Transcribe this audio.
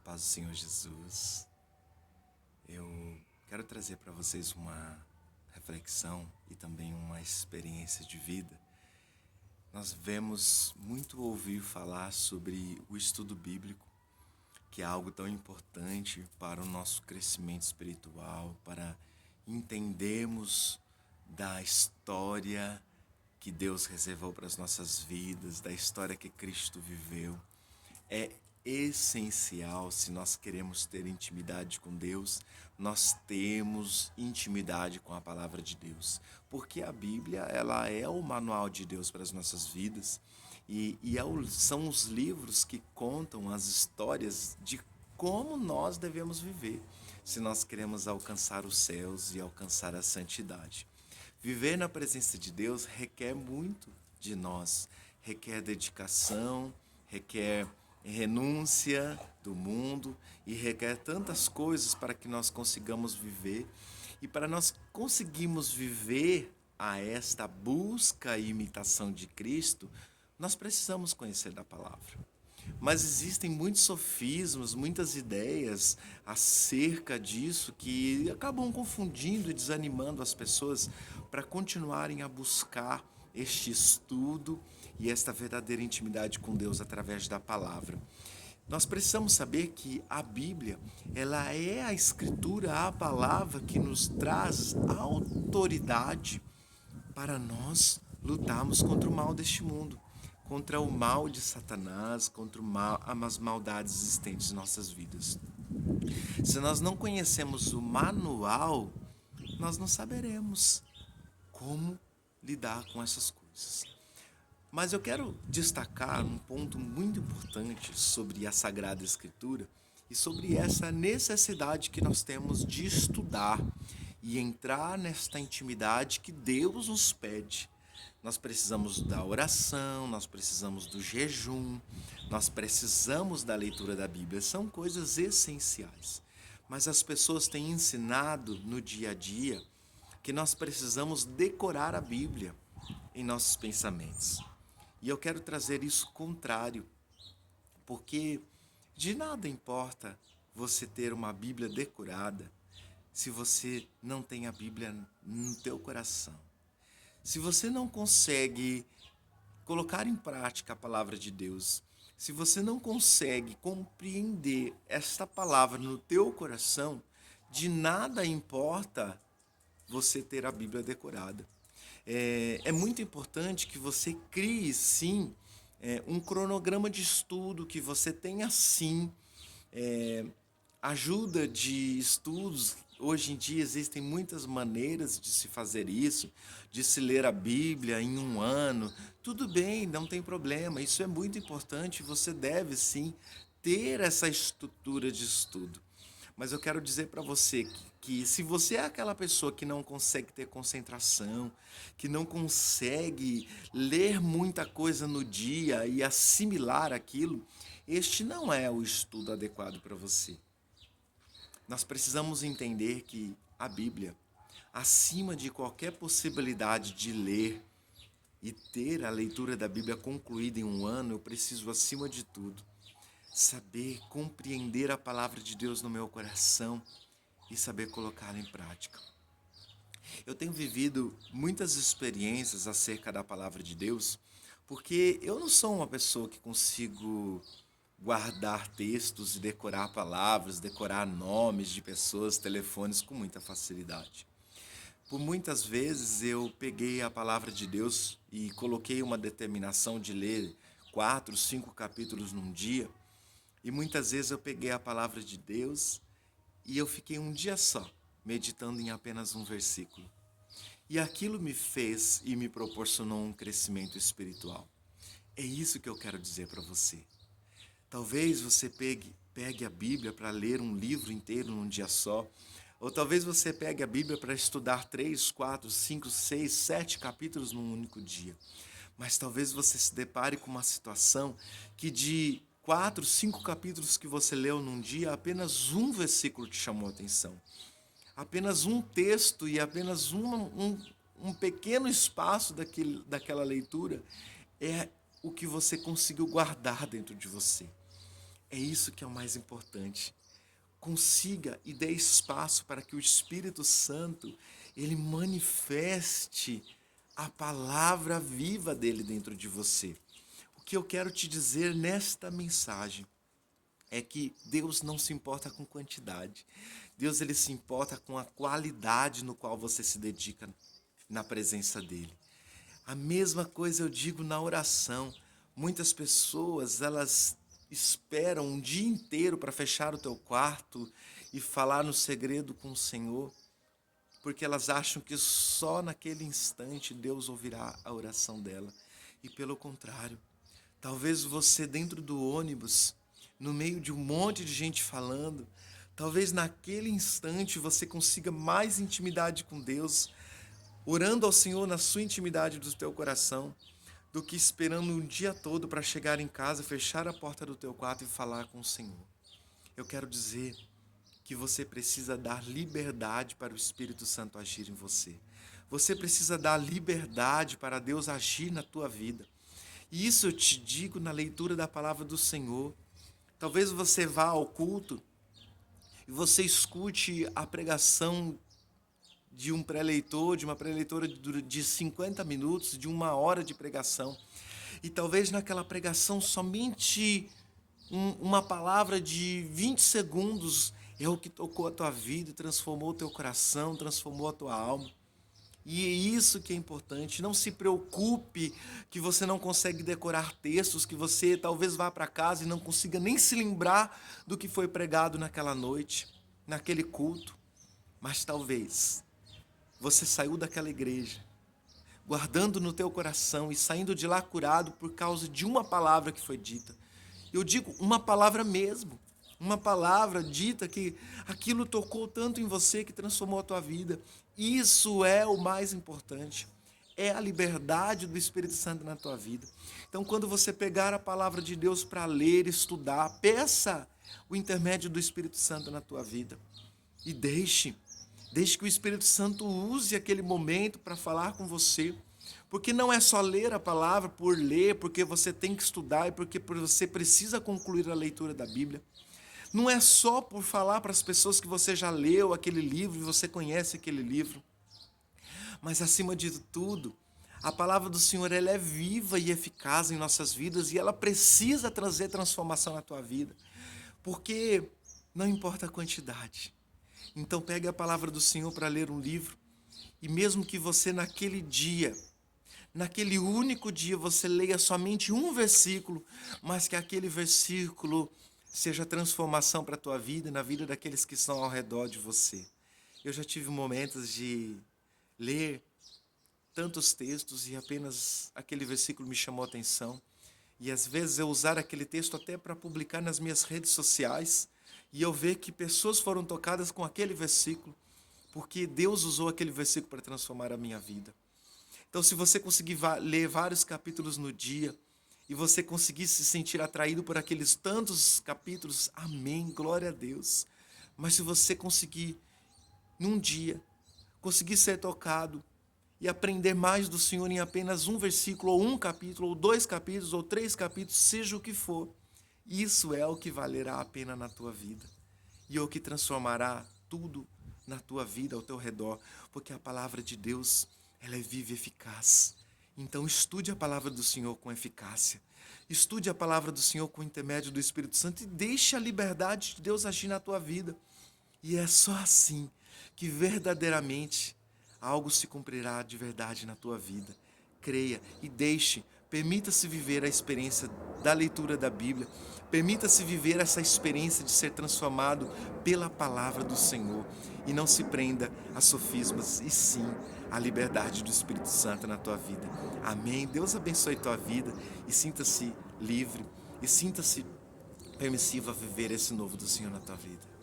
paz do Senhor Jesus. Eu quero trazer para vocês uma reflexão e também uma experiência de vida. Nós vemos muito ouvir falar sobre o estudo bíblico, que é algo tão importante para o nosso crescimento espiritual, para entendermos da história que Deus reservou para as nossas vidas, da história que Cristo viveu. É essencial, se nós queremos ter intimidade com Deus, nós temos intimidade com a palavra de Deus, porque a Bíblia, ela é o manual de Deus para as nossas vidas são os livros que contam as histórias de como nós devemos viver, se nós queremos alcançar os céus e alcançar a santidade. Viver na presença de Deus requer muito de nós, requer dedicação, requer renúncia do mundo e requer tantas coisas para que nós consigamos viver. E para nós conseguirmos viver a esta busca e imitação de Cristo, nós precisamos conhecer da palavra. Mas existem muitos sofismas, muitas ideias acerca disso que acabam confundindo e desanimando as pessoas para continuarem a buscar este estudo e esta verdadeira intimidade com Deus através da palavra. Nós precisamos saber que a Bíblia, ela é a escritura, a palavra que nos traz autoridade para nós lutarmos contra o mal deste mundo, contra o mal de Satanás, contra o mal, as maldades existentes em nossas vidas. Se nós não conhecemos o manual, nós não saberemos como lidar com essas coisas. Mas eu quero destacar um ponto muito importante sobre a Sagrada Escritura e sobre essa necessidade que nós temos de estudar e entrar nesta intimidade que Deus nos pede. Nós precisamos da oração, nós precisamos do jejum, nós precisamos da leitura da Bíblia. São coisas essenciais. Mas as pessoas têm ensinado no dia a dia que nós precisamos decorar a Bíblia em nossos pensamentos. E eu quero trazer isso contrário, porque de nada importa você ter uma Bíblia decorada se você não tem a Bíblia no teu coração. Se você não consegue colocar em prática a palavra de Deus, se você não consegue compreender esta palavra no teu coração, de nada importa você ter a Bíblia decorada. É muito importante que você crie, sim, um cronograma de estudo, que você tenha, sim, ajuda de estudos. Hoje em dia existem muitas maneiras de se fazer isso, de se ler a Bíblia em um ano. Tudo bem, não tem problema, isso é muito importante, você deve, sim, ter essa estrutura de estudo. Mas eu quero dizer para você que se você é aquela pessoa que não consegue ter concentração, que não consegue ler muita coisa no dia e assimilar aquilo, este não é o estudo adequado para você. Nós precisamos entender que a Bíblia, acima de qualquer possibilidade de ler e ter a leitura da Bíblia concluída em um ano, eu preciso, acima de tudo, saber compreender a palavra de Deus no meu coração e saber colocá-la em prática. Eu tenho vivido muitas experiências acerca da palavra de Deus, porque eu não sou uma pessoa que consigo guardar textos e decorar palavras, decorar nomes de pessoas, telefones com muita facilidade. Por muitas vezes eu peguei a palavra de Deus e coloquei uma determinação de ler 4, 5 capítulos num dia, e muitas vezes eu peguei a palavra de Deus e eu fiquei um dia só, meditando em apenas um versículo. E aquilo me fez e me proporcionou um crescimento espiritual. É isso que eu quero dizer para você. Talvez você pegue a Bíblia para ler um livro inteiro num dia só, ou talvez você pegue a Bíblia para estudar 3, 4, 5, 6, 7 capítulos num único dia. Mas talvez você se depare com uma situação que de 4, 5 capítulos que você leu num dia, apenas um versículo te chamou a atenção. Apenas um texto e apenas um pequeno espaço daquela leitura é o que você conseguiu guardar dentro de você. É isso que é o mais importante. Consiga e dê espaço para que o Espírito Santo ele manifeste a palavra viva dele dentro de você. O que eu quero te dizer nesta mensagem é que Deus não se importa com quantidade. Deus ele se importa com a qualidade no qual você se dedica na presença dele. A mesma coisa eu digo na oração. Muitas pessoas, elas esperam um dia inteiro para fechar o teu quarto e falar no segredo com o Senhor, porque elas acham que só naquele instante Deus ouvirá a oração dela. E pelo contrário, talvez você dentro do ônibus, no meio de um monte de gente falando, talvez naquele instante você consiga mais intimidade com Deus, orando ao Senhor na sua intimidade do teu coração, do que esperando um dia todo para chegar em casa, fechar a porta do teu quarto e falar com o Senhor. Eu quero dizer que você precisa dar liberdade para o Espírito Santo agir em você. Você precisa dar liberdade para Deus agir na tua vida. E isso eu te digo na leitura da palavra do Senhor. Talvez você vá ao culto e você escute a pregação de um pré-leitor, de uma pré-leitora de 50 minutos, de 1 hora de pregação. E talvez naquela pregação somente uma palavra de 20 segundos é o que tocou a tua vida, transformou o teu coração, transformou a tua alma. E é isso que é importante. Não se preocupe que você não consegue decorar textos, que você talvez vá para casa e não consiga nem se lembrar do que foi pregado naquela noite, naquele culto. Mas talvez você saiu daquela igreja, guardando no teu coração e saindo de lá curado por causa de uma palavra que foi dita. Eu digo uma palavra mesmo, uma palavra dita que aquilo tocou tanto em você que transformou a tua vida. Isso é o mais importante, é a liberdade do Espírito Santo na tua vida. Então, quando você pegar a palavra de Deus para ler, estudar, peça o intermédio do Espírito Santo na tua vida e deixe que o Espírito Santo use aquele momento para falar com você. Porque não é só ler a palavra por ler, porque você tem que estudar e porque você precisa concluir a leitura da Bíblia. Não é só por falar para as pessoas que você já leu aquele livro e você conhece aquele livro. Mas acima de tudo, a palavra do Senhor ela é viva e eficaz em nossas vidas e ela precisa trazer transformação na tua vida. Porque não importa a quantidade. Então pegue a palavra do Senhor para ler um livro e mesmo que você naquele dia, naquele único dia, você leia somente um versículo, mas que aquele versículo seja transformação para a tua vida e na vida daqueles que estão ao redor de você. Eu já tive momentos de ler tantos textos e apenas aquele versículo me chamou a atenção. E às vezes eu usar aquele texto até para publicar nas minhas redes sociais e eu ver que pessoas foram tocadas com aquele versículo, porque Deus usou aquele versículo para transformar a minha vida. Então, se você conseguir ler vários capítulos no dia e você conseguir se sentir atraído por aqueles tantos capítulos, amém, glória a Deus. Mas se você conseguir, num dia, conseguir ser tocado e aprender mais do Senhor em apenas um versículo, ou um capítulo, ou 2 capítulos, ou 3 capítulos, seja o que for, isso é o que valerá a pena na tua vida. E é o que transformará tudo na tua vida, ao teu redor, porque a palavra de Deus, ela é viva e eficaz. Então estude a palavra do Senhor com eficácia. Estude a palavra do Senhor com o intermédio do Espírito Santo e deixe a liberdade de Deus agir na tua vida. E é só assim que verdadeiramente algo se cumprirá de verdade na tua vida. Creia e permita-se viver a experiência da leitura da Bíblia. Permita-se viver essa experiência de ser transformado pela palavra do Senhor. E não se prenda a sofismas, e sim a liberdade do Espírito Santo na tua vida. Amém? Deus abençoe tua vida e sinta-se livre e sinta-se permissivo a viver esse novo do Senhor na tua vida.